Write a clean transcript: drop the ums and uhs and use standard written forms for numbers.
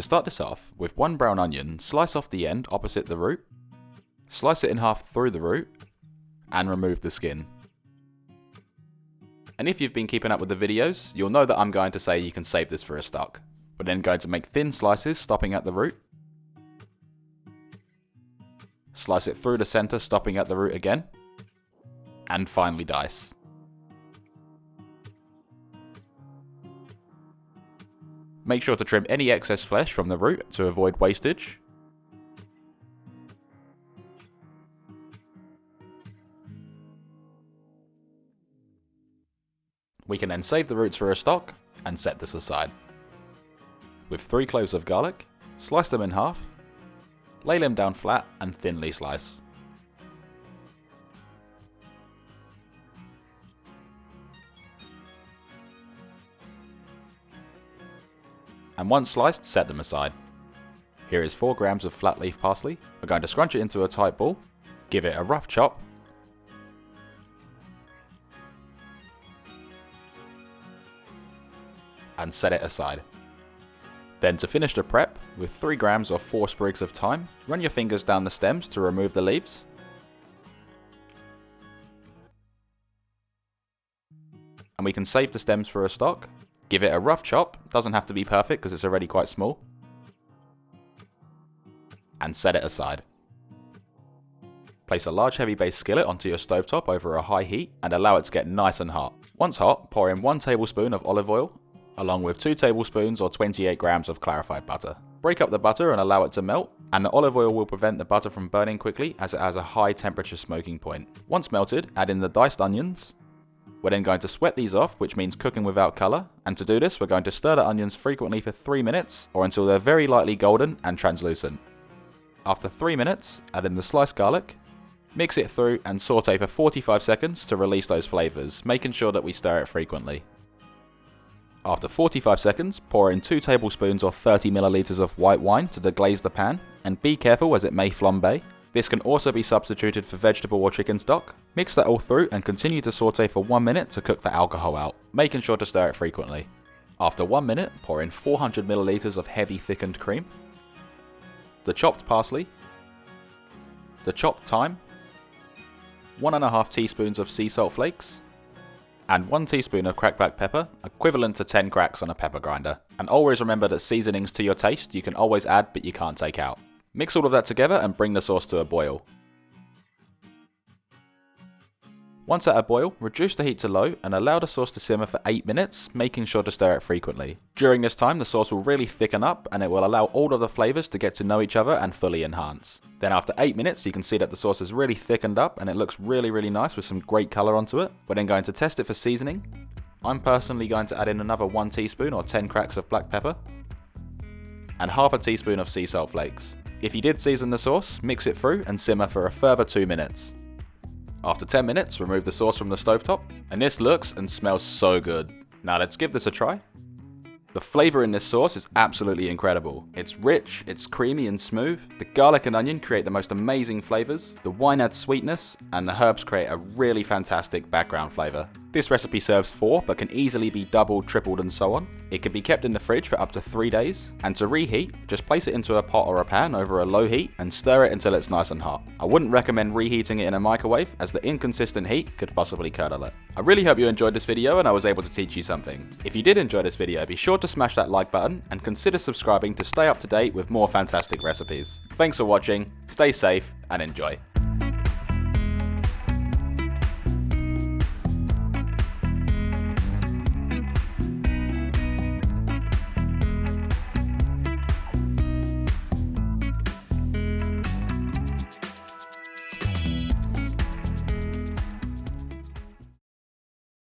To start this off, with one brown onion, slice off the end opposite the root, slice it in half through the root, and remove the skin. And if you've been keeping up with the videos, you'll know that I'm going to say you can save this for a stock. We're then going to make thin slices stopping at the root, slice it through the centre stopping at the root again, and finally dice. Make sure to trim any excess flesh from the root to avoid wastage. We can then save the roots for a stock and set this aside. With 3 cloves of garlic, slice them in half, lay them down flat and thinly slice. And once sliced, set them aside. Here is 4 grams of flat leaf parsley. We're going to scrunch it into a tight ball, give it a rough chop, and set it aside. Then to finish the prep, with 3 grams or 4 sprigs of thyme, run your fingers down the stems to remove the leaves. And we can save the stems for a stock. Give it a rough chop, doesn't have to be perfect because it's already quite small, and set it aside. Place a large heavy base skillet onto your stovetop over a high heat and allow it to get nice and hot. Once hot, pour in 1 tablespoon of olive oil, along with 2 tablespoons or 28 grams of clarified butter. Break up the butter and allow it to melt, and the olive oil will prevent the butter from burning quickly as it has a high temperature smoking point. Once melted, add in the diced onions. We're then going to sweat these off, which means cooking without colour, and to do this we're going to stir the onions frequently for 3 minutes, or until they're very lightly golden and translucent. After 3 minutes, add in the sliced garlic, mix it through and saute for 45 seconds to release those flavours, making sure that we stir it frequently. After 45 seconds, pour in 2 tablespoons or 30 milliliters of white wine to deglaze the pan, and be careful as it may flambe. This can also be substituted for vegetable or chicken stock. Mix that all through and continue to saute for 1 minute to cook the alcohol out, making sure to stir it frequently. After 1 minute, pour in 400 milliliters of heavy thickened cream, the chopped parsley, the chopped thyme, 1.5 teaspoons of sea salt flakes, and 1 teaspoon of cracked black pepper, equivalent to 10 cracks on a pepper grinder. And always remember that seasonings to your taste you can always add but you can't take out. Mix all of that together and bring the sauce to a boil. Once at a boil, reduce the heat to low and allow the sauce to simmer for 8 minutes, making sure to stir it frequently. During this time, the sauce will really thicken up and it will allow all of the flavours to get to know each other and fully enhance. Then after 8 minutes, you can see that the sauce is really thickened up and it looks really nice with some great colour onto it. We're then going to test it for seasoning. I'm personally going to add in another 1 teaspoon or 10 cracks of black pepper, and half a teaspoon of sea salt flakes. If you did season the sauce, mix it through and simmer for a further 2 minutes. After 10 minutes, remove the sauce from the stovetop, and this looks and smells so good. Now let's give this a try. The flavour in this sauce is absolutely incredible. It's rich, it's creamy and smooth. The garlic and onion create the most amazing flavours, the wine adds sweetness, and the herbs create a really fantastic background flavour. This recipe serves 4, but can easily be doubled, tripled and so on. It can be kept in the fridge for up to 3 days, and to reheat, just place it into a pot or a pan over a low heat and stir it until it's nice and hot. I wouldn't recommend reheating it in a microwave as the inconsistent heat could possibly curdle it. I really hope you enjoyed this video and I was able to teach you something. If you did enjoy this video, be sure to smash that like button and consider subscribing to stay up to date with more fantastic recipes. Thanks for watching, stay safe and enjoy.